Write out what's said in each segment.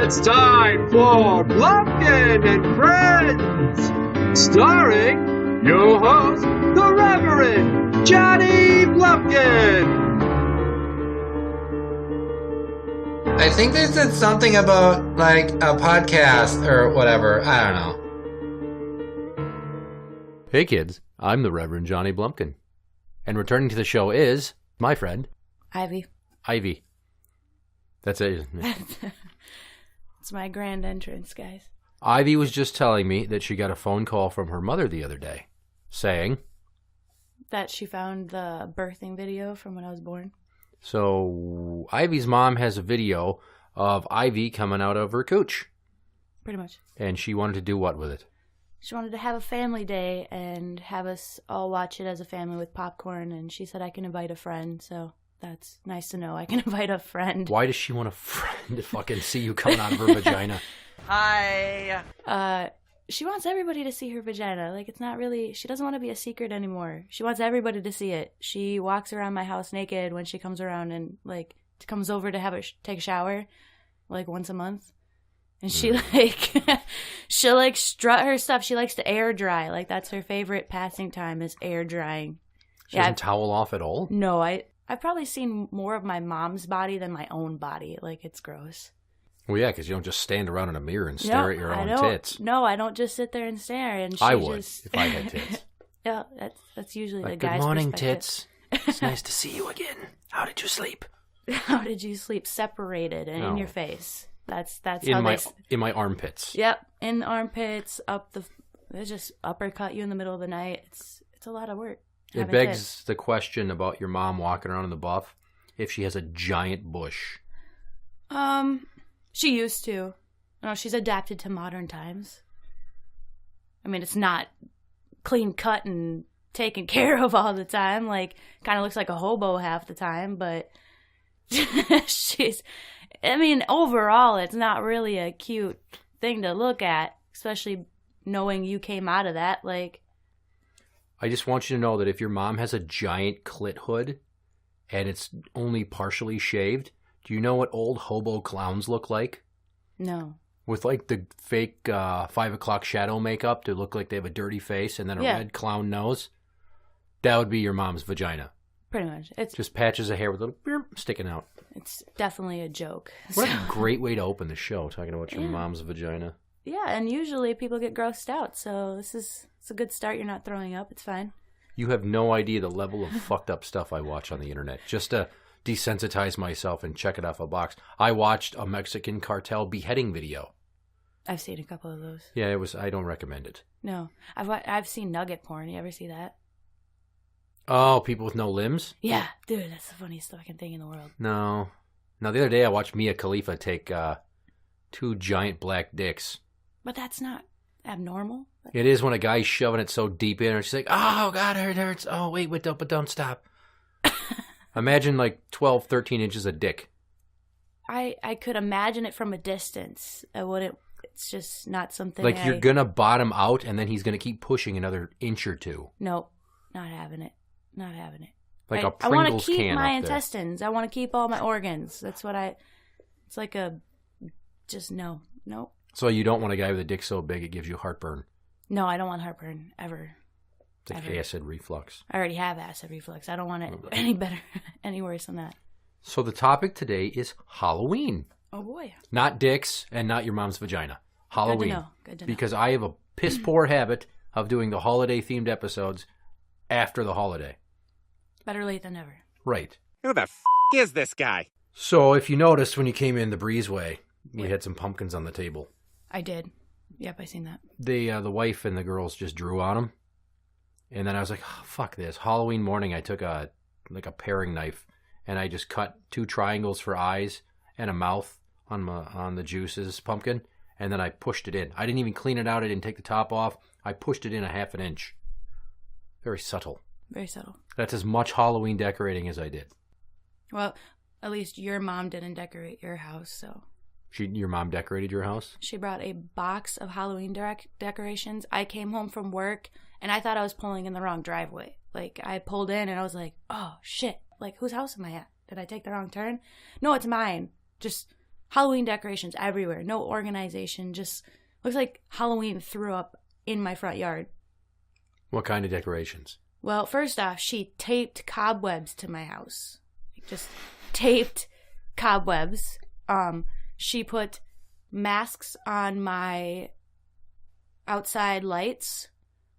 It's time for Blumpkin&Friends, starring your host, the Reverend Johnny Blumpkin. I think they said something about, like, a podcast or whatever. I don't know. Hey kids, I'm the Reverend Johnny Blumpkin. And returning to the show is my friend... Ivy. That's it, isn't it? It's my grand entrance, guys. Ivy was just telling me that she got a phone call from her mother the other day, saying... that she found the birthing video from when I was born. So, Ivy's mom has a video of Ivy coming out of her cooch. Pretty much. And she wanted to do what with it? She wanted to have a family day and have us all watch it as a family with popcorn, and she said I can invite a friend, so that's nice to know. I can invite a friend. Why does she want a friend to fucking see you coming out of her vagina? Hi. She wants everybody to see her vagina. Like, it's not really... She doesn't want to be a secret anymore. She wants everybody to see it. She walks around my house naked when she comes around and, like, comes over to have take a shower, like, once a month. And she, she'll, like, strut her stuff. She likes to air dry. Like, that's her favorite passing time is air drying. She doesn't towel off at all? No, I've probably seen more of my mom's body than my own body. Like, it's gross. Well, yeah, because you don't just stand around in a mirror and stare at your own tits. No, I don't just sit there and stare. And I would, if I had tits. Yeah, that's usually like, the guy's good morning, perspective. Tits. It's nice to see you again. How did you sleep? How did you sleep? Separated and in your face. That's in how in my armpits. Yep, in the armpits, they just uppercut you in the middle of the night. It's a lot of work. It begs the question about your mom walking around in the buff if she has a giant bush. She used to. No, she's adapted to modern times. I mean, it's not clean cut and taken care of all the time. Like, kind of looks like a hobo half the time, but overall, it's not really a cute thing to look at, especially knowing you came out of that. Like, I just want you to know that if your mom has a giant clit hood and it's only partially shaved, do you know what old hobo clowns look like? No. With like the fake 5 o'clock shadow makeup to look like they have a dirty face and then a red clown nose? That would be your mom's vagina. Pretty much. It's just patches of hair with a little beer sticking out. It's definitely a joke. What a great way to open the show, talking about your mom's vagina. Yeah, and usually people get grossed out, so it's a good start. You're not throwing up. It's fine. You have no idea the level of fucked up stuff I watch on the internet. Just to desensitize myself and check it off a box. I watched a Mexican cartel beheading video. I've seen a couple of those. Yeah, I don't recommend it. No. I've seen nugget porn. You ever see that? Oh, people with no limbs? Yeah, dude, that's the funniest fucking thing in the world. No. Now, the other day I watched Mia Khalifa take 2 giant black dicks. But that's not abnormal. It is when a guy's shoving it so deep in her. She's like, oh, God, it hurts. Oh, wait, don't stop. Imagine like 12, 13 inches of dick. I could imagine it from a distance. I wouldn't. It's just not something like you're going to bottom out and then he's going to keep pushing another inch or two. Nope. Not having it. Like a Pringles can I want to keep my up intestines. there. I want to keep all my organs. That's what it's like just no. Nope. So you don't want a guy with a dick so big it gives you heartburn? No, I don't want heartburn, ever. It's like acid reflux. I already have acid reflux. I don't want it any better, any worse than that. So the topic today is Halloween. Oh, boy. Not dicks and not your mom's vagina. Halloween. Good to know. Because I have a piss poor habit of doing the holiday-themed episodes after the holiday. Better late than never. Right. Who the is this guy? So if you noticed when you came in the breezeway, we had some pumpkins on the table. I did. Yep, I seen that. The wife and the girls just drew on them. And then I was like, oh, fuck this. Halloween morning, I took a paring knife and I just cut 2 triangles for eyes and a mouth on the Juice's pumpkin. And then I pushed it in. I didn't even clean it out. I didn't take the top off. I pushed it in a half an inch. Very subtle. Very subtle. That's as much Halloween decorating as I did. Well, at least your mom didn't decorate your house, so... Your mom decorated your house? She brought a box of Halloween decorations. I came home from work, and I thought I was pulling in the wrong driveway. Like, I pulled in, and I was like, oh, shit. Like, whose house am I at? Did I take the wrong turn? No, it's mine. Just Halloween decorations everywhere. No organization. Just looks like Halloween threw up in my front yard. What kind of decorations? Well, first off, she taped cobwebs to my house. Just taped cobwebs. She put masks on my outside lights,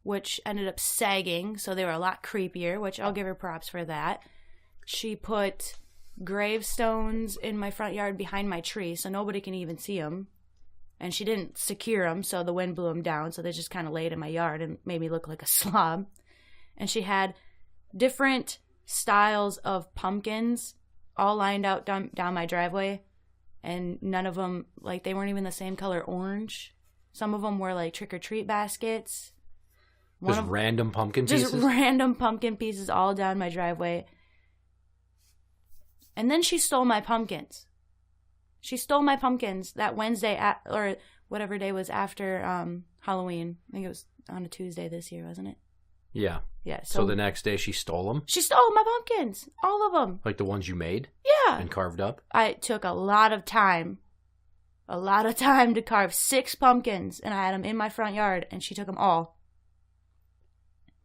which ended up sagging, so they were a lot creepier, which I'll give her props for that. She put gravestones in my front yard behind my tree, so nobody can even see them. And she didn't secure them, so the wind blew them down, so they just kind of laid in my yard and made me look like a slob. And she had different styles of pumpkins all lined out down my driveway, and none of them, like, they weren't even the same color orange. Some of them were like trick-or-treat baskets. Just random pumpkin pieces? Just random pumpkin pieces all down my driveway. And then she stole my pumpkins. She stole my pumpkins that Wednesday, or whatever day was after Halloween. I think it was on a Tuesday this year, wasn't it? Yeah. Yeah. So the next day she stole them? She stole my pumpkins. All of them. Like the ones you made? Yeah. And carved up? I took a lot of time to carve 6 pumpkins, and I had them in my front yard, and she took them all.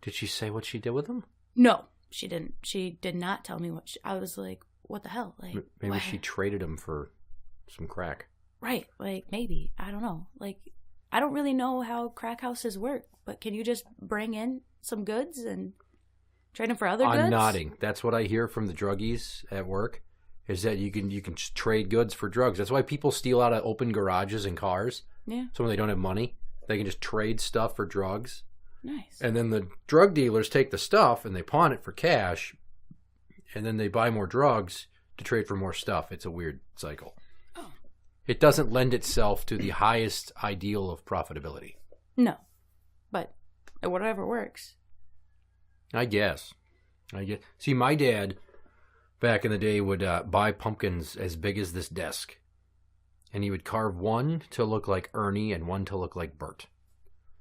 Did she say what she did with them? No, she didn't. She did not tell me what I was like, what the hell? Like, maybe she traded them for some crack. Right. Like, maybe. I don't know. Like, I don't really know how crack houses work, but can you just bring in some goods and trade them for other goods? I'm nodding. That's what I hear from the druggies at work, is that you can just trade goods for drugs. That's why people steal out of open garages and cars. Yeah. So when they don't have money, they can just trade stuff for drugs. Nice. And then the drug dealers take the stuff and they pawn it for cash, and then they buy more drugs to trade for more stuff. It's a weird cycle. Oh. It doesn't lend itself to the highest ideal of profitability. No. But whatever works. I guess. See, my dad back in the day would buy pumpkins as big as this desk. And he would carve one to look like Ernie and one to look like Bert.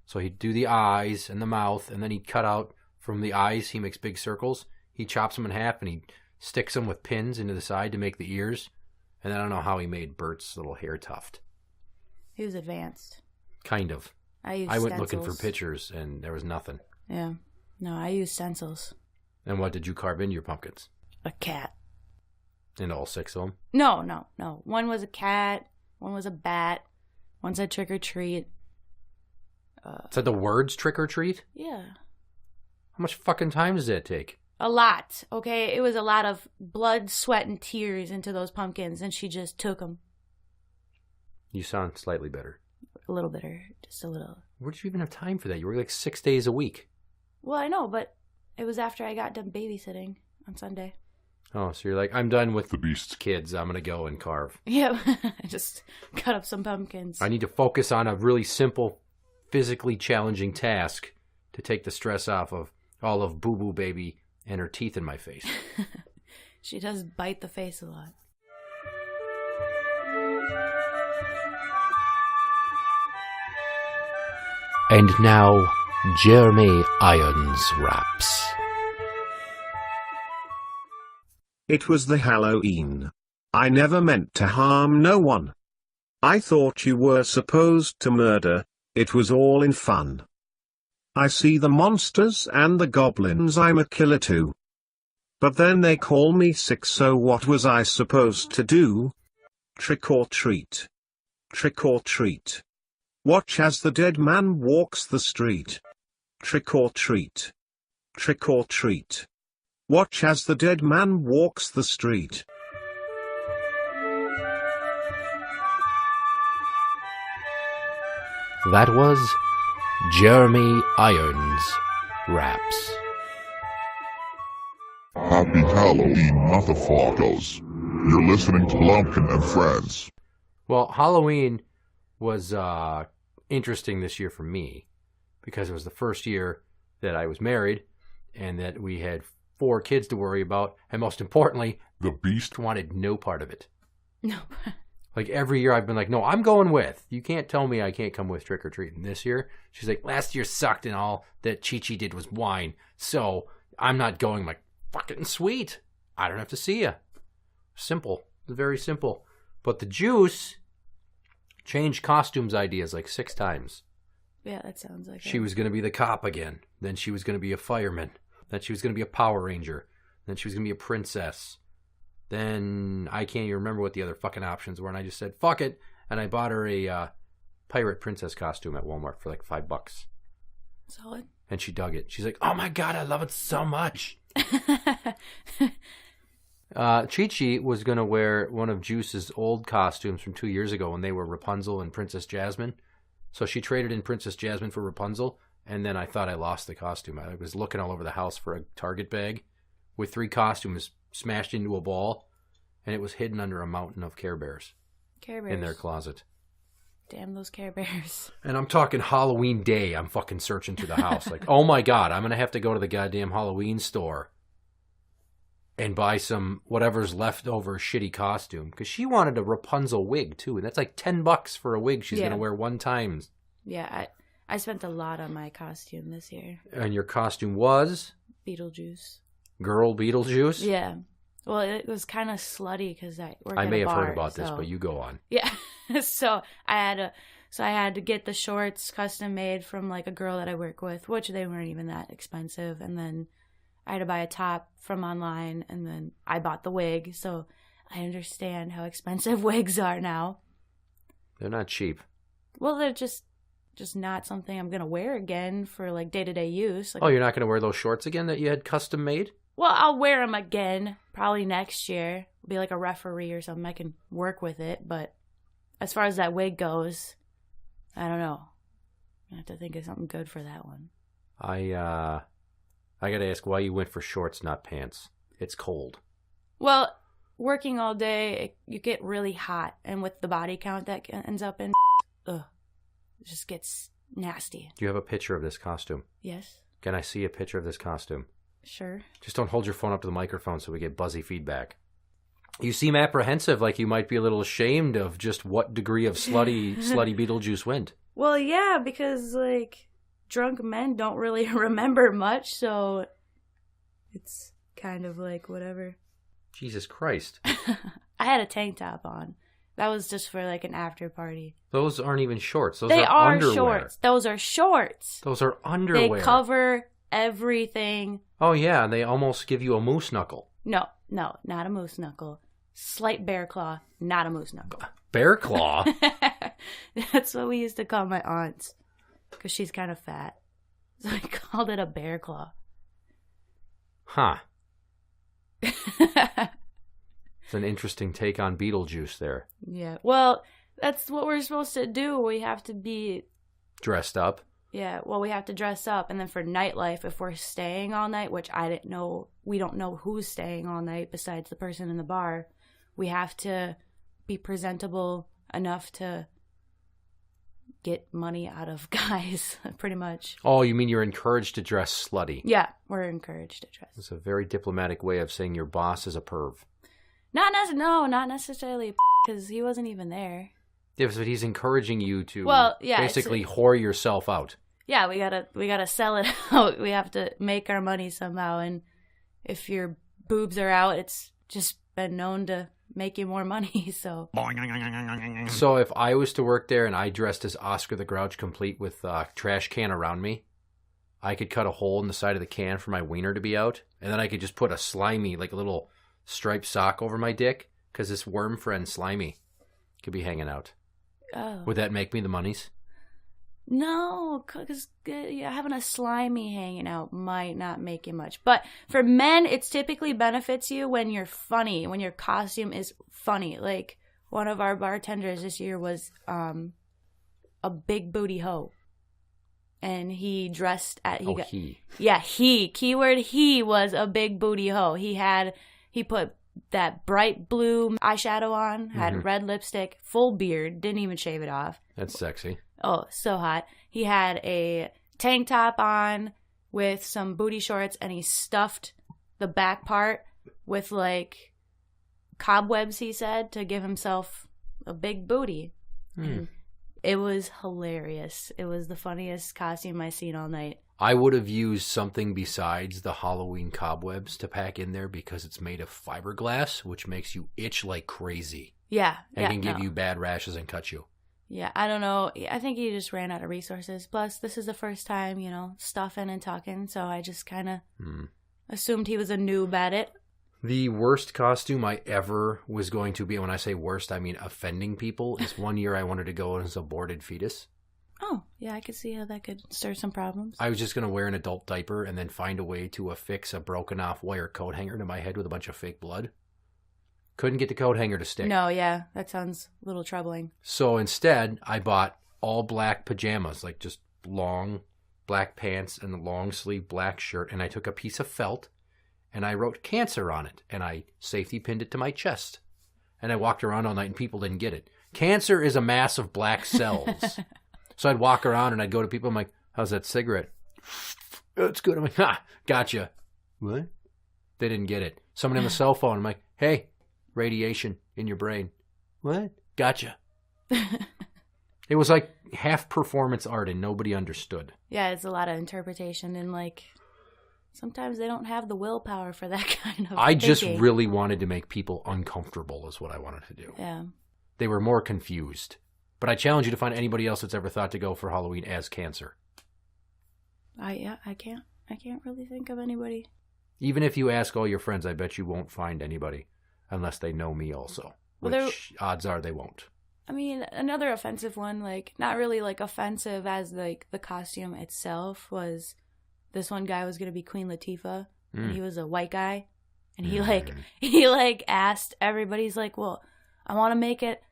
So he'd do the eyes and the mouth, and then he'd cut out from the eyes, he makes big circles. He chops them in half, and he sticks them with pins into the side to make the ears. And I don't know how he made Bert's little hair tuft. He was advanced. Kind of. I went looking for pictures, and there was nothing. Yeah. No, I used stencils. And what did you carve into your pumpkins? A cat. And all 6 of them? No. One was a cat. One was a bat. One said trick or treat. Said the words trick or treat? Yeah. How much fucking time does that take? A lot, okay? It was a lot of blood, sweat, and tears into those pumpkins, and she just took them. You sound slightly better. A little bitter, just a little. Where did you even have time for that? You work like 6 days a week. Well, I know, but it was after I got done babysitting on Sunday. Oh, so you're like, I'm done with the Beast's kids. I'm going to go and carve. Yep. I just cut up some pumpkins. I need to focus on a really simple, physically challenging task to take the stress off of all of Boo Boo Baby and her teeth in my face. She does bite the face a lot. And now, Jeremy Irons raps. It was the Halloween. I never meant to harm no one. I thought you were supposed to murder, it was all in fun. I see the monsters and the goblins, I'm a killer too. But then they call me sick, so what was I supposed to do? Trick or treat. Trick or treat. Watch as the dead man walks the street. Trick or treat. Trick or treat. Watch as the dead man walks the street. That was Jeremy Irons raps. Happy Halloween, motherfuckers. You're listening to Blumpkin&Friends. Well, Halloween was interesting this year for me because it was the first year that I was married and that we had 4 kids to worry about, and most importantly, the Beast wanted no part of it. No. Like every year I've been like, no, I'm going with. You can't tell me I can't come with trick-or-treating. This year, she's like, last year sucked and all that Chi-Chi did was whine, so I'm not going. I'm like, fucking sweet. I don't have to see you. Simple. Very simple. But the Juice changed costumes ideas like 6 times. Yeah, that sounds like She it. was going to be the cop again. Then she was going to be a fireman. Then she was going to be a Power Ranger. Then she was going to be a princess. Then I can't even remember what the other fucking options were. And I just said, fuck it. And I bought her a pirate princess costume at Walmart for like $5. Solid. And she dug it. She's like, oh my God, I love it so much. Chi-Chi was going to wear one of Juice's old costumes from 2 years ago when they were Rapunzel and Princess Jasmine. So she traded in Princess Jasmine for Rapunzel, and then I thought I lost the costume. I was looking all over the house for a Target bag with 3 costumes smashed into a ball, and it was hidden under a mountain of Care Bears. Care Bears. In their closet. Damn those Care Bears. And I'm talking Halloween day. I'm fucking searching through the house. Like, oh my God, I'm going to have to go to the goddamn Halloween store and buy some whatever's left over shitty costume. Because she wanted a Rapunzel wig, too. And that's like $10 for a wig she's going to wear one time. Yeah, I spent a lot on my costume this year. And your costume was? Beetlejuice. Girl Beetlejuice? Yeah. Well, it was kind of slutty because I worked I at may a have bar, heard about this, so- but you go on. Yeah. So I had to get the shorts custom made from like a girl that I work with, which they weren't even that expensive. And then I had to buy a top from online, and then I bought the wig. So I understand how expensive wigs are now. They're not cheap. Well, they're just not something I'm going to wear again for like day-to-day use. Like, Oh, you're not going to wear those shorts again that you had custom made? well, I'll wear them again probably next year. Be like a referee or something. I can work with it, but as far as that wig goes, I don't know. I have to think of something good for that one. I got to ask why you went for shorts, not pants. It's cold. Well, working all day, you get really hot, and with the body count that ends up in, it just gets nasty. Do you have a picture of this costume? Yes, Can I see a picture of this costume? sure. Just don't hold your phone up to the microphone so we get buzzy feedback. You seem apprehensive, like you might be a little ashamed of just what degree of slutty Beetlejuice went. Well, yeah, because like drunk men don't really remember much, so it's kind of like whatever. Jesus Christ. I had a tank top on. That was just for like an after party. Those aren't even shorts. Those They are underwear. shorts. Those are shorts. Those are underwear. They cover everything. Oh, yeah, and they almost give you a moose knuckle. No, not a moose knuckle. Slight bear claw, not a moose knuckle. Bear claw? That's what we used to call my aunts, because she's kind of fat. So I called it a bear claw. Huh. It's an interesting take on Beetlejuice there. Yeah, well, that's what we're supposed to do. We have to be... Dressed up. Yeah, well, we have to dress up. And then for nightlife, if we're staying all night, which I didn't know, we don't know who's staying all night besides the person in the bar, we have to be presentable enough to get money out of guys, pretty much. Oh, you mean you're encouraged to dress slutty? Yeah, we're encouraged to dress. It's a very diplomatic way of saying your boss is a perv. Not necessarily, because he wasn't even there. Yeah, but he's encouraging you to basically it's whore yourself out. Yeah, we gotta sell it out. We have to make our money somehow, and if your boobs are out, it's just been known to make you more money. So if I was to work there and I dressed as Oscar the Grouch, complete with a trash can around me, I could cut a hole in the side of the can for my wiener to be out, and then I could just put a slimy, like a little striped sock over my dick, because this worm friend Slimy could be hanging out. Oh. Would that make me the monies? No, because having a slimy hanging out might not make you much. But for men, it typically benefits you when you're funny, when your costume is funny. Like, one of our bartenders this year was a big booty hoe. And he dressed at... Keyword he was a big booty hoe. He put that bright blue eyeshadow on, had red lipstick, full beard, didn't even shave it off. That's sexy. Oh, so hot. He had a tank top on with some booty shorts, and he stuffed the back part with like cobwebs, he said, to give himself a big booty. And It was hilarious. It was the funniest costume I seen all night. I would have used something besides the Halloween cobwebs to pack in there because it's made of fiberglass, which makes you itch like crazy. Yeah. And can give you bad rashes and cut you. Yeah, I don't know. I think he just ran out of resources. Plus, this is the first time, stuffing and tucking, so I just kind of assumed he was a noob at it. The worst costume I ever was going to be, when I say worst, I mean offending people, is one year I wanted to go as a aborted fetus. Oh, yeah, I could see how that could stir some problems. I was just going to wear an adult diaper and then find a way to affix a broken off wire coat hanger to my head with a bunch of fake blood. Couldn't get the coat hanger to stick. No, yeah, that sounds a little troubling. So instead, I bought all black pajamas, like just long black pants and a long sleeve black shirt, and I took a piece of felt and I wrote cancer on it, and I safety pinned it to my chest. And I walked around all night and people didn't get it. Cancer is a mass of black cells. So I'd walk around and I'd go to people, I'm like, how's that cigarette? It's good. I'm like, gotcha. What? They didn't get it. Someone on the cell phone, I'm like, hey, radiation in your brain. What? Gotcha. It was like half performance art and nobody understood. Yeah, it's a lot of interpretation and sometimes they don't have the willpower for that kind of I thinking. just really wanted to make people uncomfortable is what I wanted to do. Yeah. They were more confused. But I challenge you to find anybody else that's ever thought to go for Halloween as cancer. I can't really think of anybody. Even if you ask all your friends, I bet you won't find anybody unless they know me also. Well, which odds are they won't. I mean, another offensive one, not really offensive as the costume itself, was this one guy was gonna be Queen Latifah, and he was a white guy, and he asked everybody, he's like, well, I want to make it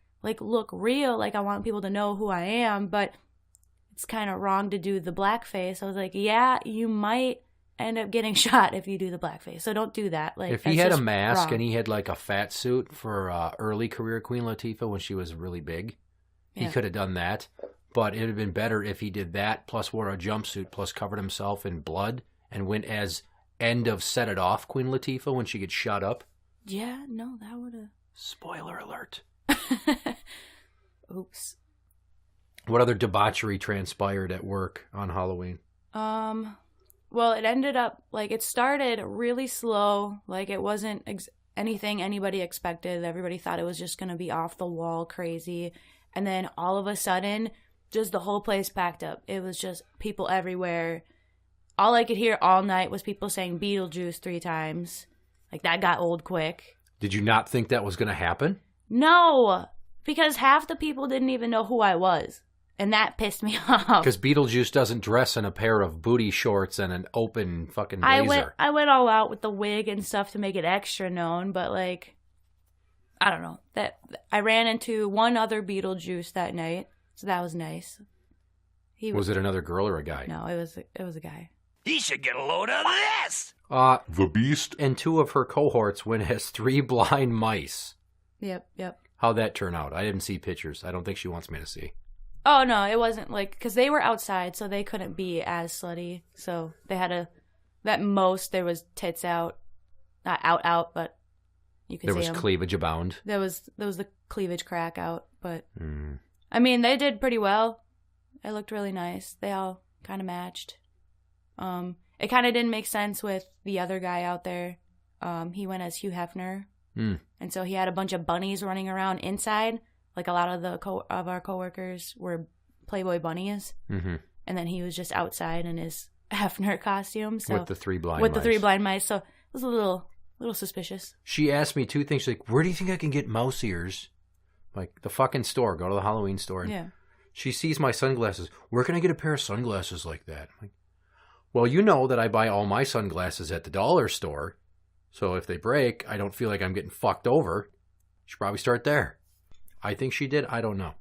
look real, I want people to know who I am, but it's kind of wrong to do the blackface. I was like, yeah, you might end up getting shot if you do the blackface, so don't do that. If he had a mask wrong. and he had a fat suit for early career Queen Latifah when she was really big, he could have done that. But it would have been better if he did that, plus wore a jumpsuit, plus covered himself in blood, and went as end of Set It Off Queen Latifah when she gets shot up. Yeah, no, that would have... Spoiler alert. Oops. What other debauchery transpired at work on Halloween? Well, it ended up, it started really slow. It wasn't anything anybody expected. Everybody thought it was just going to be off the wall crazy. And then all of a sudden, just the whole place packed up. It was just people everywhere. All I could hear all night was people saying Beetlejuice 3 times. That got old quick. Did you not think that was going to happen? No, because half the people didn't even know who I was. And that pissed me off. Because Beetlejuice doesn't dress in a pair of booty shorts and an open fucking blazer. I went all out with the wig and stuff to make it extra known, but I don't know. I ran into one other Beetlejuice that night, so that was nice. Was it another girl or a guy? No, it was a guy. He should get a load of this! The Beast and 2 of her cohorts went as 3 blind mice. Yep. How'd that turn out? I didn't see pictures. I don't think she wants me to see. Oh, no, it wasn't because they were outside, so they couldn't be as slutty. So they had at most there was tits out. Not out, but you could see them. There was cleavage abound. There was the cleavage crack out, but I mean, they did pretty well. It looked really nice. They all kind of matched. It kind of didn't make sense with the other guy out there. He went as Hugh Hefner. And so he had a bunch of bunnies running around inside. A lot of our coworkers were Playboy bunnies. Mm-hmm. And then he was just outside in his Hefner costume. So with the 3 blind mice. The 3 blind mice. So it was a little suspicious. She asked me 2 things. She's like, where do you think I can get mouse ears? The fucking store. Go to the Halloween store. And yeah. She sees my sunglasses. Where can I get a pair of sunglasses like that? I'm like, well, you know that I buy all my sunglasses at the dollar store. So if they break, I don't feel like I'm getting fucked over. Should probably start there. I think she did. I don't know.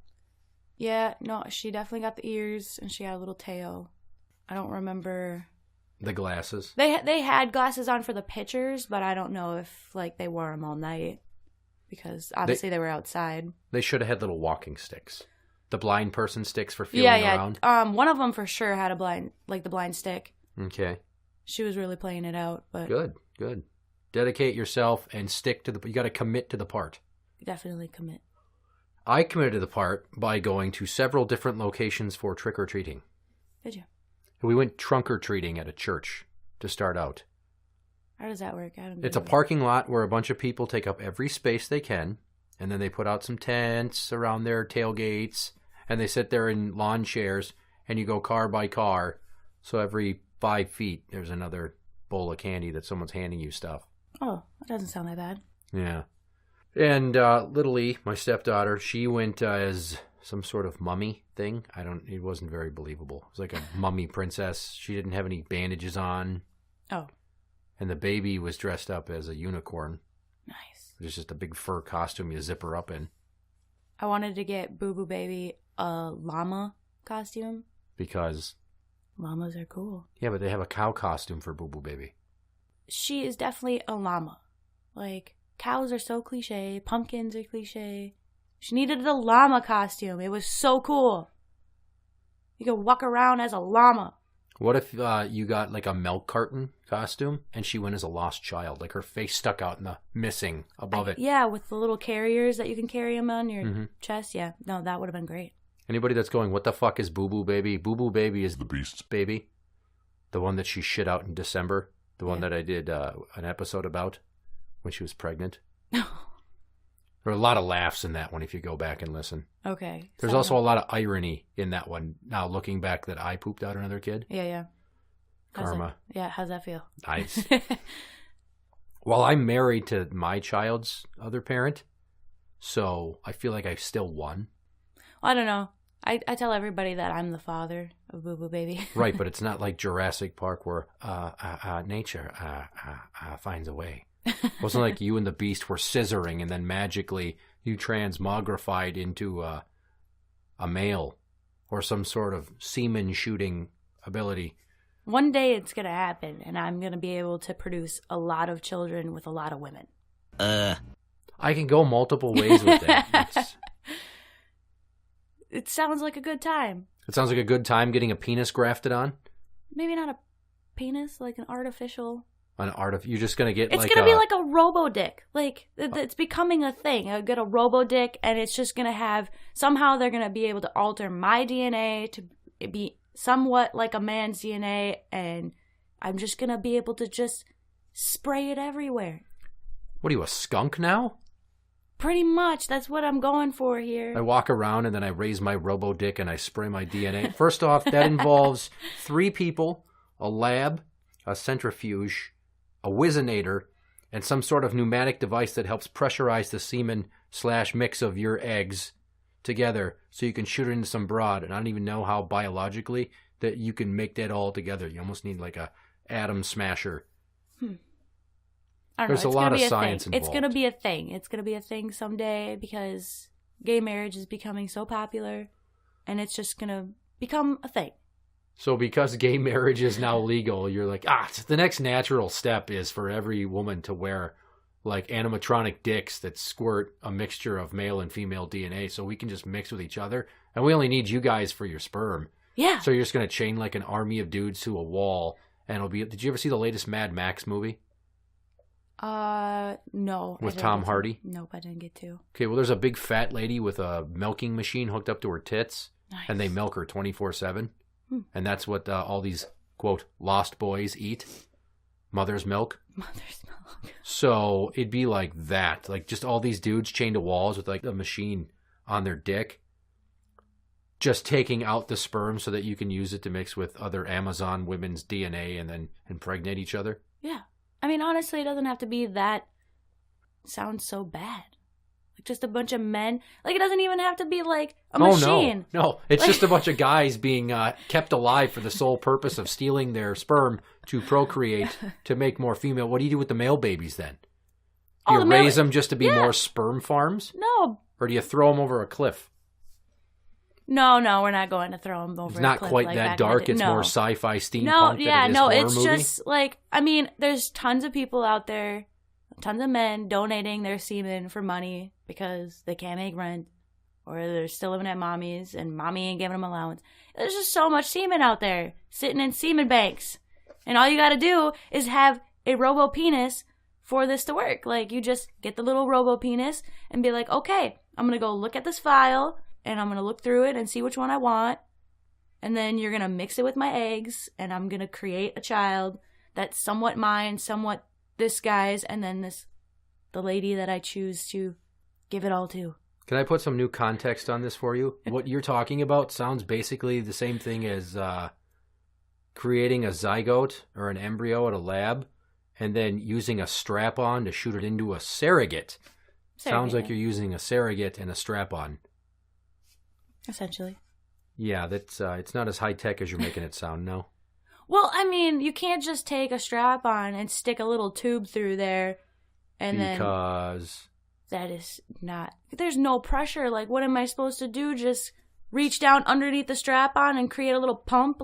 Yeah, no, she definitely got the ears, and she had a little tail. I don't remember. The glasses. They had glasses on for the pictures, but I don't know if they wore them all night because obviously they were outside. They should have had little walking sticks. The blind person sticks for feeling around. One of them for sure had a blind, the blind stick. Okay. She was really playing it out, but good. Dedicate yourself and stick to you got to commit to the part. Definitely commit. I committed the part by going to several different locations for trick-or-treating. Did you? We went trunk-or-treating at a church to start out. How does that work? It's a parking lot where a bunch of people take up every space they can, and then they put out some tents around their tailgates, and they sit there in lawn chairs, and you go car by car. So every 5 feet, there's another bowl of candy that someone's handing you stuff. Oh, that doesn't sound that bad. Yeah. And little E, my stepdaughter, she went as some sort of mummy thing. It wasn't very believable. It was like a mummy princess. She didn't have any bandages on. Oh. And the baby was dressed up as a unicorn. Nice. It's just a big fur costume you zip her up in. I wanted to get Boo Boo Baby a llama costume. Because? Llamas are cool. Yeah, but they have a cow costume for Boo Boo Baby. She is definitely a llama. Like, cows are so cliche. Pumpkins are cliche. She needed a llama costume. It was so cool. You could walk around as a llama. What if you got like a milk carton costume and she went as a lost child? Like her face stuck out in the missing above it. Yeah, with the little carriers that you can carry them on your chest. Yeah, no, that would have been great. Anybody that's going, what the fuck is Boo Boo Baby? Boo Boo Baby is The Beast's baby. The one that she shit out in December. The one that I did an episode about when she was pregnant. There were a lot of laughs in that one if you go back and listen. Okay. There's also a lot of irony in that one. Now looking back that I pooped out another kid. Yeah. Karma. How's that feel? Nice. Well, I'm married to my child's other parent, so I feel like I still won. I don't know. I tell everybody that I'm the father of Boo Boo Baby. Right, but it's not like Jurassic Park where nature finds a way. It wasn't like you and the Beast were scissoring and then magically you transmogrified into a male or some sort of semen shooting ability. One day it's going to happen, and I'm going to be able to produce a lot of children with a lot of women. I can go multiple ways with that. It sounds like a good time. It sounds like a good time getting a penis grafted on? Maybe not a penis, like an artificial... You're just going to get it's going to be like a robo-dick. Like, it's becoming a thing. I get a robo-dick, and it's just going to have... Somehow they're going to be able to alter my DNA to be somewhat like a man's DNA, and I'm just going to be able to just spray it everywhere. What are you, a skunk now? Pretty much. That's what I'm going for here. I walk around, and then I raise my robo-dick, and I spray my DNA. First off, that involves 3 people, a lab, a centrifuge, a Whizzinator, and some sort of pneumatic device that helps pressurize the semen/mix of your eggs together so you can shoot it into some broad. And I don't even know how biologically that you can make that all together. You almost need like a atom smasher. There's a lot of science involved. It's going to be a thing. It's going to be a thing someday because gay marriage is becoming so popular, and it's just going to become a thing. So because gay marriage is now legal, you're like, the next natural step is for every woman to wear like animatronic dicks that squirt a mixture of male and female DNA so we can just mix with each other. And we only need you guys for your sperm. Yeah. So you're just going to chain like an army of dudes to a wall. And it'll be, did you ever see the latest Mad Max movie? No. With Tom Hardy? Nope, I didn't get to. Okay, well, there's a big fat lady with a milking machine hooked up to her tits. Nice. And they milk her 24/7. And that's what all these, quote, lost boys eat. Mother's milk. Mother's milk. So it'd be like that. Like just all these dudes chained to walls with like a machine on their dick. Just taking out the sperm so that you can use it to mix with other Amazon women's DNA and then impregnate each other. Yeah. I mean, honestly, it doesn't have to be that. It sounds so bad. Like just a bunch of men. Like it doesn't even have to be like a machine. No. It's just a bunch of guys being kept alive for the sole purpose of stealing their sperm to procreate to make more female. What do you do with the male babies then? Do you raise them just to be more sperm farms? No. Or do you throw them over a cliff? No, we're not going to throw them over a cliff. It's not quite like that dark. It's more sci-fi steampunk it's movie. Just like, I mean, there's tons of people out there, tons of men donating their semen for money because they can't make rent or they're still living at mommy's and mommy ain't giving them allowance. There's just so much semen out there sitting in semen banks. And all you got to do is have a robo penis for this to work. Like, you just get the little robo penis and be like, okay, I'm going to go look at this file, and I'm going to look through it and see which one I want. And then you're going to mix it with my eggs, and I'm going to create a child that's somewhat mine, somewhat this guy's, and then the lady that I choose to give it all to. Can I put some new context on this for you? What you're talking about sounds basically the same thing as creating a zygote or an embryo at a lab and then using a strap-on to shoot it into a surrogate. Sounds like you're using a surrogate and a strap-on. Essentially. Yeah, that's it's not as high-tech as you're making it sound, no? Well, I mean, you can't just take a strap-on and stick a little tube through there and because... That is not... There's no pressure. Like, what am I supposed to do? Just reach down underneath the strap-on and create a little pump,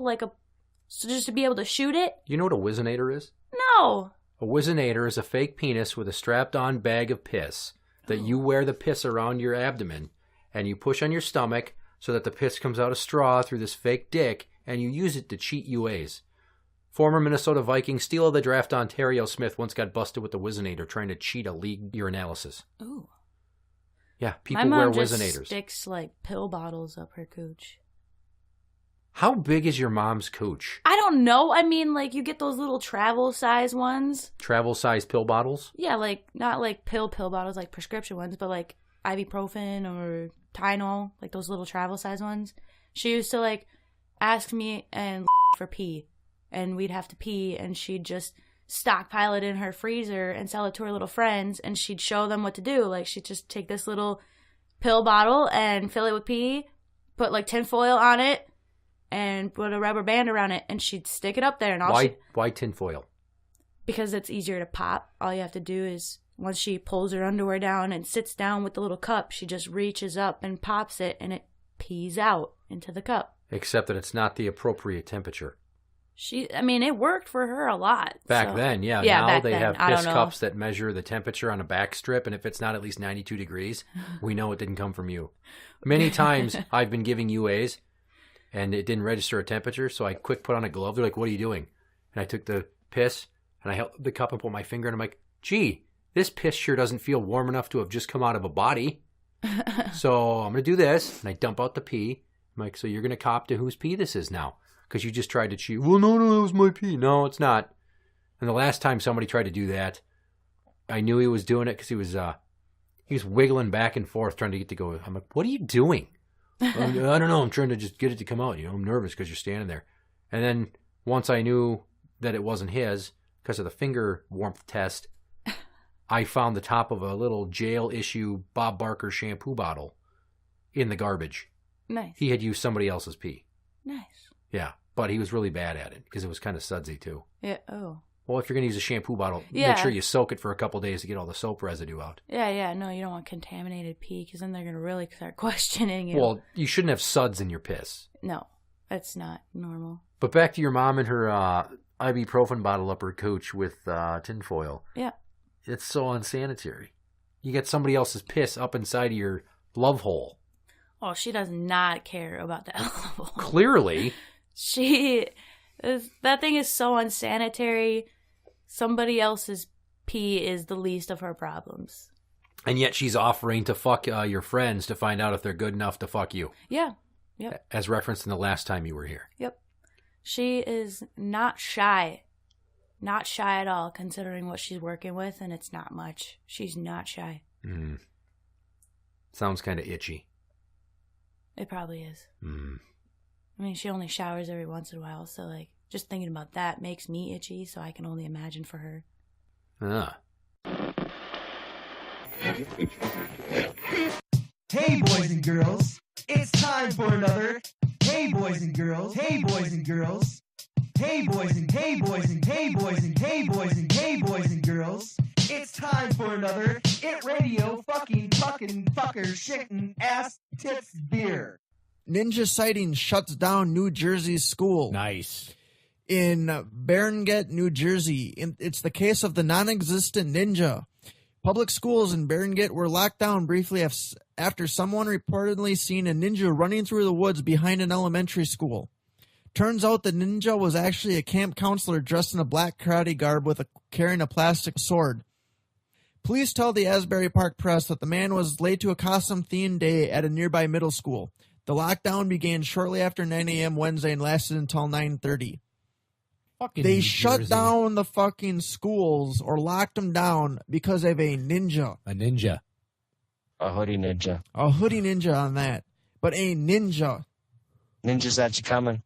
so just to be able to shoot it? You know what a Whizzinator is? No. A Whizzinator is a fake penis with a strapped-on bag of piss that you wear the piss around your abdomen, and you push on your stomach so that the piss comes out a straw through this fake dick, and you use it to cheat UAs. Former Minnesota Viking Steal of the Draft Ontario Smith once got busted with the Whizzinator trying to cheat a league urinalysis. Ooh. Yeah, people wear Whizzinator. My mom just sticks, pill bottles up her cooch. How big is your mom's cooch? I don't know. I mean, you get those little travel size ones. Travel size pill bottles? Yeah, not pill bottles, like prescription ones, but ibuprofen or Tylenol, those little travel size ones. She used to ask me and for pee. And we'd have to pee, and she'd just stockpile it in her freezer and sell it to her little friends, and she'd show them what to do. She'd just take this little pill bottle and fill it with pee, put tinfoil on it, and put a rubber band around it, and she'd stick it up there. And why tinfoil? Because it's easier to pop. All you have to do is, once she pulls her underwear down and sits down with the little cup, she just reaches up and pops it, and it pees out into the cup. Except that it's not the appropriate temperature. It worked for her a lot. Back then, yeah. Now they have piss know. cups that measure the temperature on a back strip, and if it's not at least 92 degrees, we know it didn't come from you. Many times I've been giving UAs, and it didn't register a temperature, so I quick put on a glove. They're like, what are you doing? And I took the piss, and I held the cup and put my finger in, and I'm like, gee, this piss sure doesn't feel warm enough to have just come out of a body. So I'm going to do this, and I dump out the pee. I'm like, so you're going to cop to whose pee this is now? Because you just tried to cheat. Well, no, that was my pee. No, it's not. And the last time somebody tried to do that, I knew he was doing it because he was wiggling back and forth trying to get to go. I'm like, what are you doing? I don't know. I'm trying to just get it to come out. I'm nervous because you're standing there. And then once I knew that it wasn't his, because of the finger warmth test, I found the top of a little jail-issue Bob Barker shampoo bottle in the garbage. Nice. He had used somebody else's pee. Nice. Yeah, but he was really bad at it because it was kind of sudsy too. Yeah. Oh. Well, if you're going to use a shampoo bottle, make sure you soak it for a couple days to get all the soap residue out. Yeah. No, you don't want contaminated pee because then they're going to really start questioning you. Well, you shouldn't have suds in your piss. No, that's not normal. But back to your mom and her ibuprofen bottle up her cooch with tinfoil. Yeah. It's so unsanitary. You get somebody else's piss up inside of your love hole. Oh, she does not care about that love hole. Clearly. That thing is so unsanitary. Somebody else's pee is the least of her problems. And yet she's offering to fuck your friends to find out if they're good enough to fuck you. Yeah. Yep. As referenced in the last time you were here. Yep. She is not shy. Not shy at all, considering what she's working with, and it's not much. She's not shy. Sounds kind of itchy. It probably is. I mean, she only showers every once in a while, so, just thinking about that makes me itchy, so I can only imagine for her. Hey, boys and girls, it's time for another Hey, boys and girls, hey, boys and girls. Hey, boys and hey, boys and hey, boys and hey, boys and hey, boys and girls. It's time for another ITradio fucking fucker shitting ass tits beer. Ninja sighting shuts down New Jersey school. Nice. In Barnegat, New Jersey, it's the case of the non-existent ninja. Public schools in Barnegat were locked down briefly after someone reportedly seen a ninja running through the woods behind an elementary school. Turns out the ninja was actually a camp counselor dressed in a black karate garb carrying a plastic sword. Police tell the Asbury Park Press that the man was late to a costume-themed day at a nearby middle school. The lockdown began shortly after 9 a.m. Wednesday and lasted until 9:30. They shut down the fucking schools or locked them down because of a ninja. A ninja. A hoodie ninja. A hoodie ninja on that. But a ninja. Ninjas at you coming.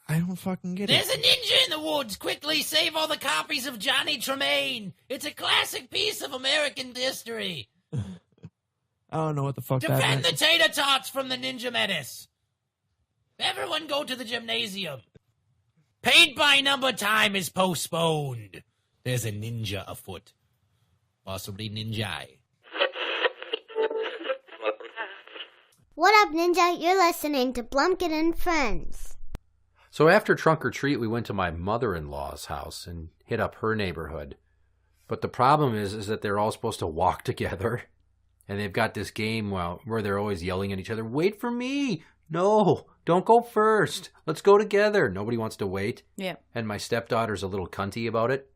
I don't fucking get There's it. a ninja in the woods. Quickly save all the copies of Johnny Tremaine. It's a classic piece of American history. I don't know what the fuck that Defend meant. the tater tots from the ninja menace. Everyone go to the gymnasium. Paint by number time is postponed. There's a ninja afoot. Possibly ninja. What up, Ninja? You're listening to Blumpkin&Friends. So after trunk or treat, we went to my mother-in-law's house and hit up her neighborhood. But the problem is that they're all supposed to walk together. And they've got this game where they're always yelling at each other, wait for me! No, don't go first. Let's go together. Nobody wants to wait. Yeah. And my stepdaughter's a little cunty about it,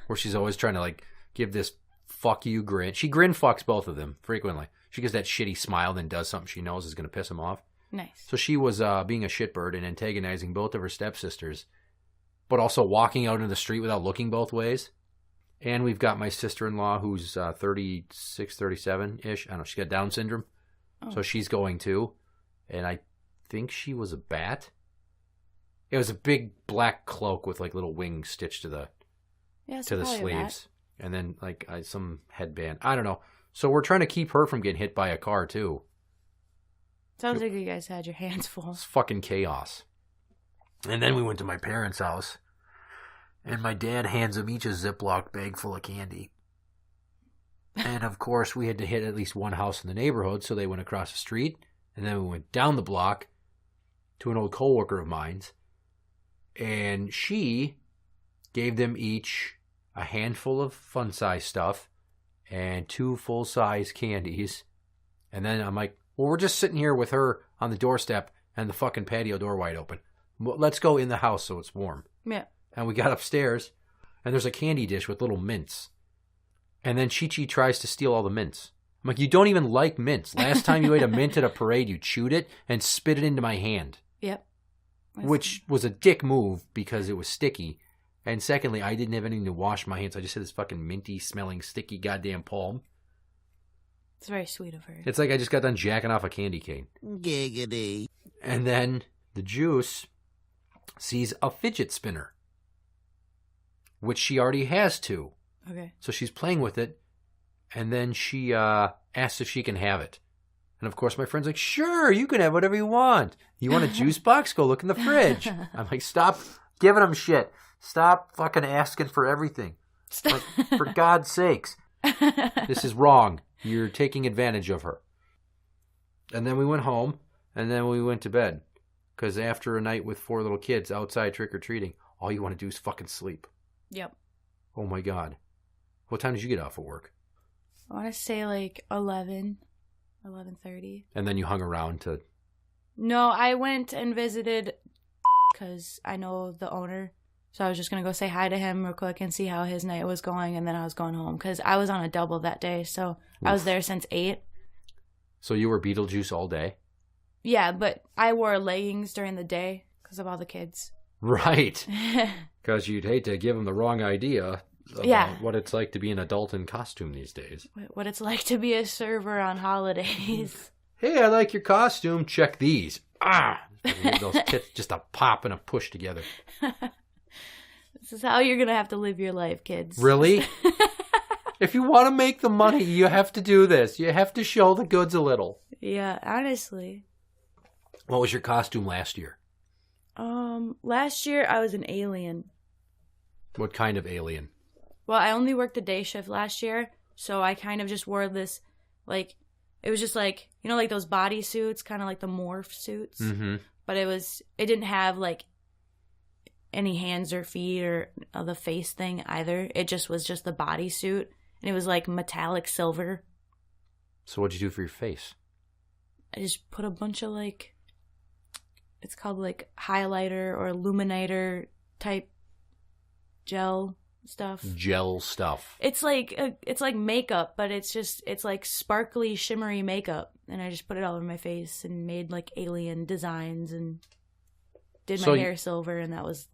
where she's always trying to give this fuck you grin. She grin fucks both of them frequently. She gives that shitty smile, then does something she knows is going to piss them off. Nice. So she was being a shitbird and antagonizing both of her stepsisters, but also walking out into the street without looking both ways. And we've got my sister-in-law who's 36, 37-ish. I don't know. She's got Down syndrome. Oh. So she's going too. And I think she was a bat. It was a big black cloak with little wings stitched to the sleeves. And then some headband. I don't know. So we're trying to keep her from getting hit by a car too. Sounds like you guys had your hands full. It's fucking chaos. And then we went to my parents' house. And my dad hands them each a Ziploc bag full of candy. And of course, we had to hit at least one house in the neighborhood, so they went across the street. And then we went down the block to an old coworker of mine's. And she gave them each a handful of fun-size stuff and 2 full-size candies. And then I'm like, well, we're just sitting here with her on the doorstep and the fucking patio door wide open. Let's go in the house so it's warm. Yeah. And we got upstairs, and there's a candy dish with little mints. And then Chi-Chi tries to steal all the mints. I'm like, you don't even like mints. Last time you ate a mint at a parade, you chewed it and spit it into my hand. Yep. Which was a dick move because it was sticky. And secondly, I didn't have anything to wash my hands. I just had this fucking minty smelling, sticky goddamn palm. It's very sweet of her. It's like I just got done jacking off a candy cane. Giggity. And then the juice sees a fidget spinner, which she already has 2. Okay. So she's playing with it, and then she asks if she can have it. And of course, my friend's like, sure, you can have whatever you want. You want a juice box? Go look in the fridge. I'm like, stop giving them shit. Stop fucking asking for everything. For God's sakes. This is wrong. You're taking advantage of her. And then we went home, and then we went to bed. Because after a night with 4 little kids outside trick-or-treating, all you want to do is fucking sleep. Yep. Oh my God. What time did you get off of work? I want to say 11:30. And then you hung around to... No, I went and visited because I know the owner. So I was just going to go say hi to him real quick and see how his night was going. And then I was going home because I was on a double that day. So Oof. I was there since 8. So you were Beetlejuice all day? Yeah, but I wore leggings during the day because of all the kids. Right. Because you'd hate to give them the wrong idea about what it's like to be an adult in costume these days. What it's like to be a server on holidays. Hey, I like your costume. Check these. Those tits just a pop and a push together. This is how you're going to have to live your life, kids. Really? If you want to make the money, you have to do this. You have to show the goods a little. Yeah, honestly. What was your costume last year? Last year I was an alien. What kind of alien? Well, I only worked a day shift last year, so I kind of just wore this, it was just those body suits, kind of like the morph suits. Mm-hmm. But it didn't have any hands or feet or the face thing either. It just was just the body suit, and it was metallic silver. So what'd you do for your face? I just put a bunch of it's called highlighter or illuminator type gel stuff. Gel stuff. It's like makeup, but it's like sparkly, shimmery makeup, and I just put it all over my face and made like alien designs and did my hair silver, and that was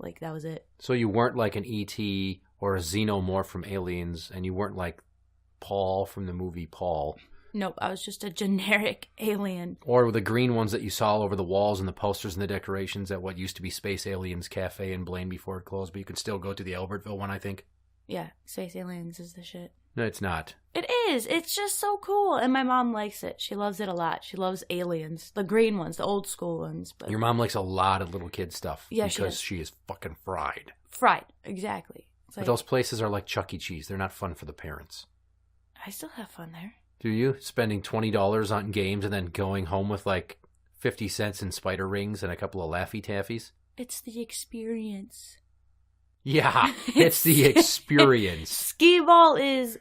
it. So you weren't like an E.T. or a xenomorph from Aliens, and you weren't like Paul from the movie Paul. Nope, I was just a generic alien. Or the green ones that you saw all over the walls and the posters and the decorations at what used to be Space Aliens Cafe in Blaine before it closed, but you could still go to the Albertville one, I think. Yeah, Space Aliens is the shit. No, it's not. It is. It's just so cool. And my mom likes it. She loves it a lot. She loves Aliens. The green ones, the old school ones. But Your mom likes a lot of little kid stuff. Yeah, because she is fucking fried. Fried, exactly. But those places are like Chuck E. Cheese. They're not fun for the parents. I still have fun there. Do you? Spending $20 on games and then going home with like 50 cents in spider rings and a couple of Laffy Taffies? It's the experience. Yeah, it's the experience. Skee ball is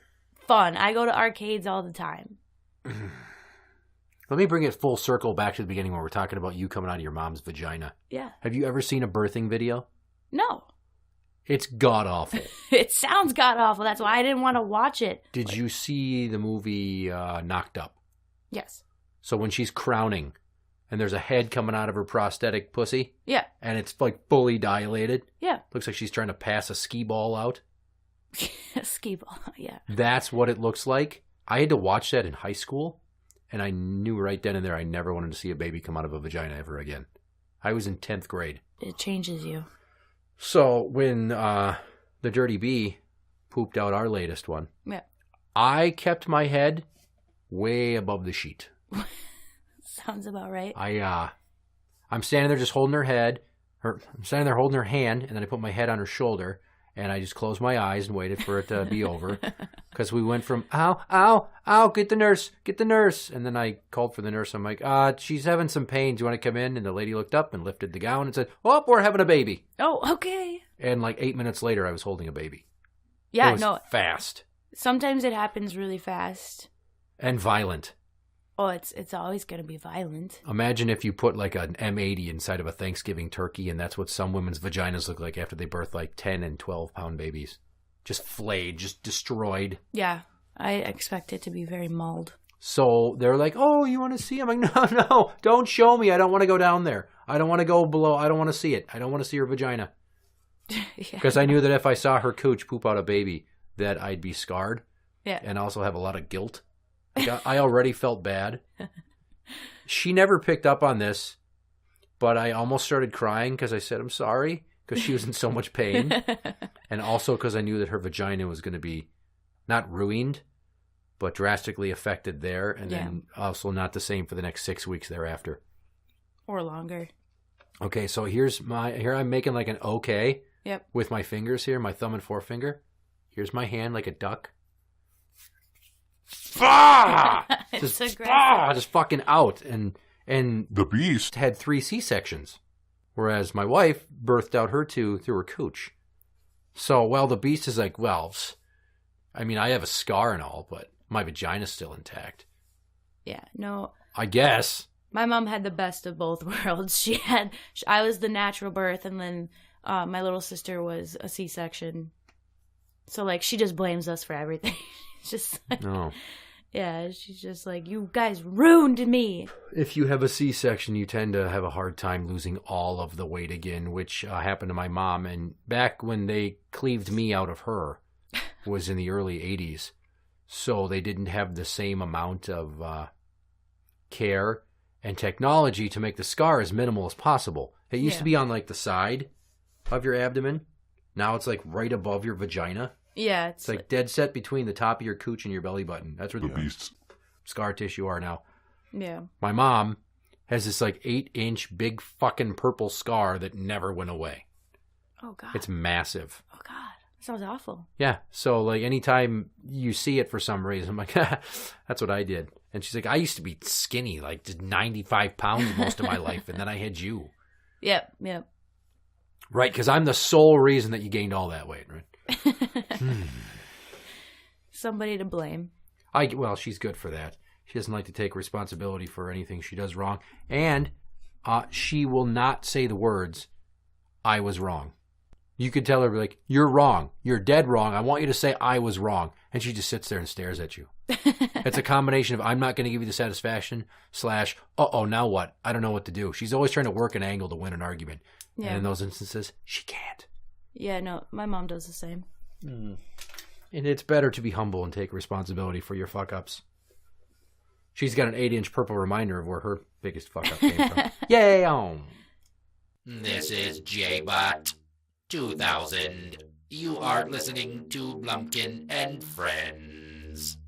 fun. I go to arcades all the time. Let me bring it full circle back to the beginning where we're talking about you coming out of your mom's vagina. Yeah. Have you ever seen a birthing video? No. It's god-awful. It sounds god-awful. That's why I didn't want to watch it. Did you see the movie Knocked Up? Yes. So when she's crowning and there's a head coming out of her prosthetic pussy? Yeah. And it's like fully dilated? Yeah. Looks like she's trying to pass a skee ball out? A skee ball, yeah. That's what it looks like. I had to watch that in high school, and I knew right then and there I never wanted to see a baby come out of a vagina ever again. I was in 10th grade. It changes you. So when the Dirty Bee pooped out our latest one, yeah, I kept my head way above the sheet. Sounds about right. I'm standing there just holding her head. I'm standing there holding her hand, and then I put my head on her shoulder, and I just closed my eyes and waited for it to be over. Because we went from, ow, ow, ow, get the nurse. And then I called for the nurse. I'm like, she's having some pain. Do you want to come in? And the lady looked up and lifted the gown and said, oh, we're having a baby. Oh, okay. And like 8 minutes later, I was holding a baby. Yeah, it was fast. Sometimes it happens really fast. And violent. Oh, it's always going to be violent. Imagine if you put like an M80 inside of a Thanksgiving turkey, and that's what some women's vaginas look like after they birth like 10 and 12-pound babies. Just flayed, just destroyed. Yeah, I expect it to be very mauled. So they're like, oh, you want to see? I'm like, no, don't show me. I don't want to go down there. I don't want to go below. I don't want to see it. I don't want to see her vagina. Because I knew that if I saw her cooch poop out a baby, that I'd be scarred. Yeah. And also have a lot of guilt. I already felt bad. She never picked up on this, but I almost started crying because I said I'm sorry because she was in so much pain. And also because I knew that her vagina was going to be not ruined, but drastically affected there. And then also not the same for the next 6 weeks thereafter. Or longer. Okay, so here I'm making like an okay. Yep. With my fingers here, my thumb and forefinger. Here's my hand like a duck. Just fucking out. And the beast had 3 C-sections, whereas my wife birthed out her 2 through her cooch. So the beast is like, well, I mean, I have a scar and all, but my vagina's still intact. Yeah, no. I guess. My mom had the best of both worlds. I was the natural birth, and then my little sister was a C-section. So like, she just blames us for everything. Just like, no. Yeah, she's just like, you guys ruined me. If you have a C-section, you tend to have a hard time losing all of the weight again, which happened to my mom. And back when they cleaved me out of her was in the early 80s. So they didn't have the same amount of care and technology to make the scar as minimal as possible. It used to be on like the side of your abdomen. Now it's like right above your vagina. Yeah. It's like dead set between the top of your cooch and your belly button. That's where the beasts scar tissue are now. Yeah. My mom has this like 8-inch big fucking purple scar that never went away. Oh, God. It's massive. Oh, God. That sounds awful. Yeah. So like anytime you see it for some reason, I'm like, that's what I did. And she's like, I used to be skinny, like just 95 pounds most of my life. And then I had you. Yep. Right. Because I'm the sole reason that you gained all that weight, right? Somebody to blame. Well, she's good for that. She doesn't like to take responsibility for anything she does wrong. And she will not say the words, I was wrong. You could tell her, like, you're wrong. You're dead wrong. I want you to say I was wrong. And she just sits there and stares at you. It's a combination of I'm not going to give you the satisfaction / uh-oh, now what? I don't know what to do. She's always trying to work an angle to win an argument. Yeah. And in those instances, she can't. Yeah, no, my mom does the same. And it's better to be humble and take responsibility for your fuck-ups. She's got an 8-inch purple reminder of where her biggest fuck-up came from. Yay! This is J-Bot 2000. You are listening to Blumpkin and Friends.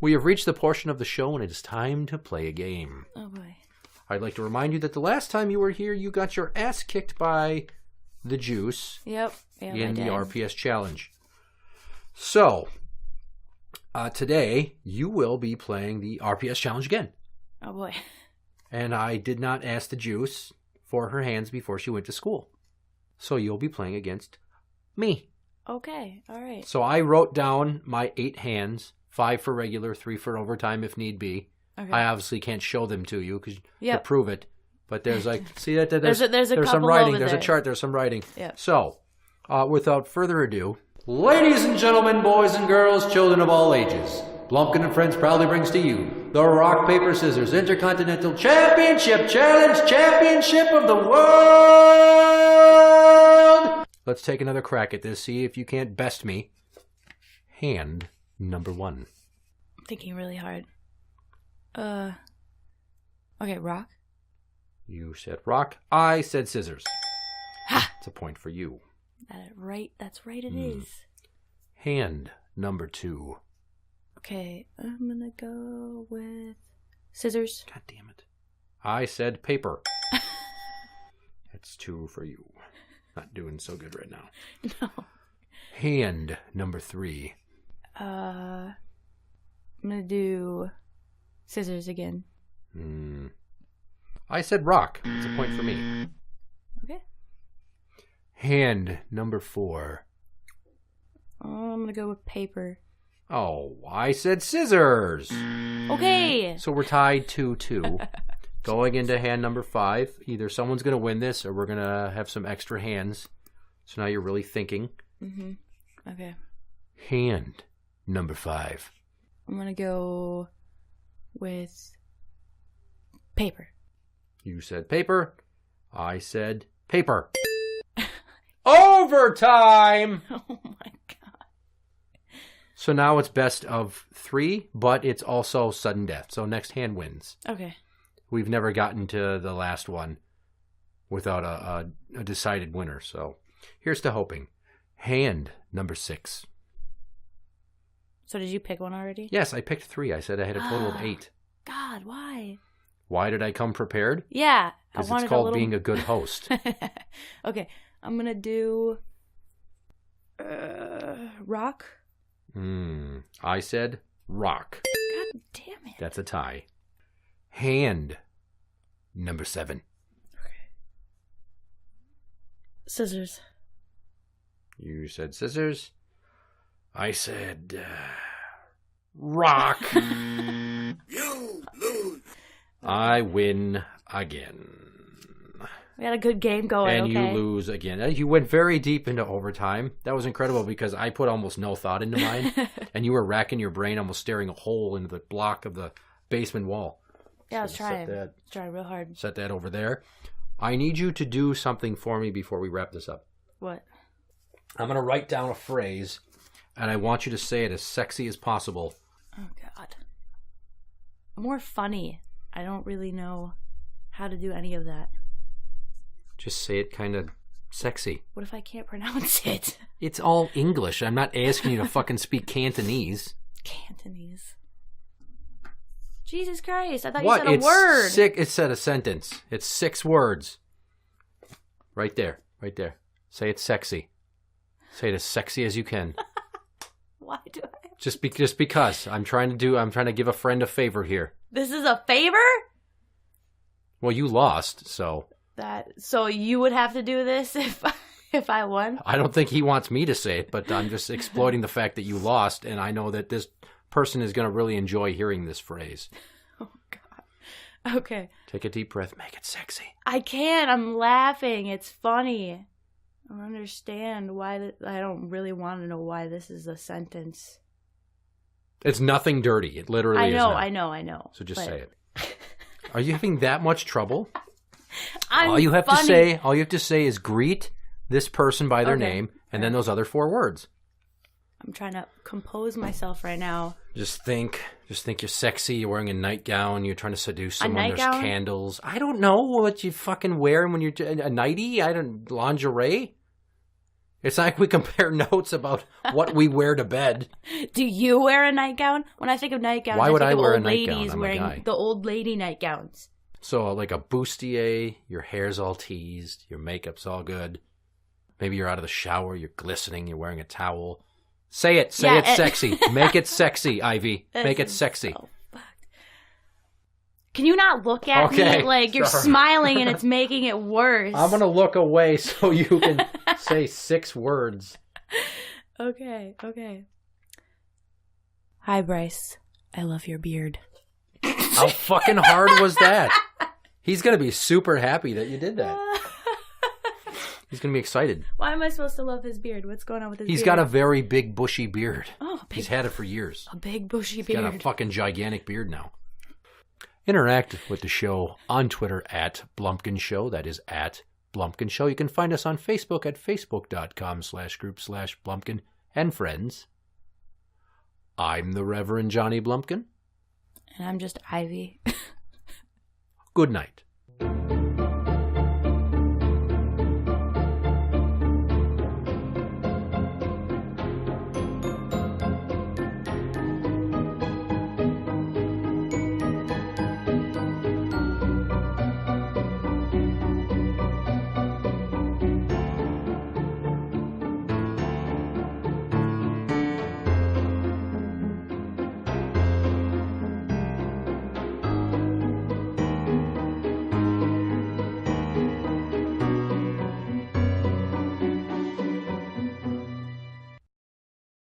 We have reached the portion of the show when it is time to play a game. Oh, boy. I'd like to remind you that the last time you were here, you got your ass kicked by the Juice in the RPS Challenge. So, today, you will be playing the RPS Challenge again. Oh, boy. And I did not ask the Juice for her hands before she went to school. So you'll be playing against me. Okay, all right. So I wrote down my 8 hands, 5 for regular, 3 for overtime if need be. Okay. I obviously can't show them to you because to prove it. But there's like, see that there's some writing. There's a chart. There's some writing. Yeah. So, without further ado, ladies and gentlemen, boys and girls, children of all ages, Blumpkin and Friends proudly brings to you the Rock, Paper, Scissors Intercontinental Championship Challenge Championship of the World! Let's take another crack at this, see if you can't best me. Hand number 1. I'm thinking really hard. Okay, rock. You said rock. I said scissors. Ha! It's a point for you. That's right, it is. Hand number 2. Okay, I'm gonna go with scissors. God damn it. I said paper. That's 2 for you. Not doing so good right now. No. Hand number 3. I'm gonna do scissors again. I said rock. It's a point for me. Okay. Hand number 4. I'm gonna go with paper. Oh, I said scissors. Okay. So we're tied 2-2. Going into hand number 5, either someone's going to win this or we're going to have some extra hands. So now you're really thinking. Mm-hmm. Okay. Hand number 5. I'm going to go with paper. You said paper. I said paper. Overtime! Oh, my God. So now it's best of 3, but it's also sudden death. So next hand wins. Okay. We've never gotten to the last one without a decided winner. So here's to hoping. Hand number 6. So did you pick one already? Yes, I picked 3. I said I had a total of 8. God, why? Why did I come prepared? Yeah. Because it's called being a good host. Okay. I'm going to do rock. I said rock. God damn it. That's a tie. Hand number 7. Okay. Scissors. You said scissors. I said rock. You lose. I win again. We had a good game going, and you lose again. You went very deep into overtime. That was incredible because I put almost no thought into mine. And you were racking your brain, almost staring a hole into the block of the basement wall. Yeah, I was trying. Trying real hard. Set that over there. I need you to do something for me before we wrap this up. What? I'm going to write down a phrase, and I want you to say it as sexy as possible. Oh, God. More funny. I don't really know how to do any of that. Just say it kind of sexy. What if I can't pronounce it? It's all English. I'm not asking you to fucking speak Cantonese. Cantonese. Jesus Christ, I thought you said a word. It said a sentence. It's 6 words. Right there. Right there. Say it sexy. Say it as sexy as you can. Why do I? Just because. I'm trying to give a friend a favor here. This is a favor? Well, you lost, so. So you would have to do this if I won? I don't think he wants me to say it, but I'm just exploiting the fact that you lost, and I know that this person is going to really enjoy hearing this phrase. Oh, God. Okay. Take a deep breath. Make it sexy. I can't. I'm laughing. It's funny. I don't understand why. I don't really want to know why this is a sentence. It's nothing dirty. It literally is not. I know. So just say it. Are you having that much trouble? I'm all you have funny. to say is greet this person by their name and then those other 4 words. I'm trying to compose myself right now. Just think you're sexy, you're wearing a nightgown, you're trying to seduce someone, there's nightgown? candles. I don't know what you fucking wear when you're a nightie, lingerie. It's not like we compare notes about what we wear to bed. Do you wear a nightgown? When I think of nightgowns, Why would I think of wear a old nightgown? ladies I'm a wearing guy. the old lady nightgowns. So like a bustier, your hair's all teased, your makeup's all good. Maybe you're out of the shower, you're glistening, you're wearing a towel. Say it sexy. Make it sexy, Ivy. Make it sexy. So fucked. Can you not look at me like you're smiling and it's making it worse? I'm going to look away so you can say 6 words. Okay. Hi, Bryce. I love your beard. How fucking hard was that? He's going to be super happy that you did that. He's going to be excited. Why am I supposed to love his beard? What's going on with his beard? He's got a very big, bushy beard. Oh, he's had it for years. A big, bushy beard. He's got a fucking gigantic beard now. Interact with the show on Twitter at Blumpkin Show. That is at Blumpkin Show. You can find us on Facebook at facebook.com/group/Blumpkin and Friends. I'm the Reverend Johnny Blumpkin. And I'm just Ivy. Good night.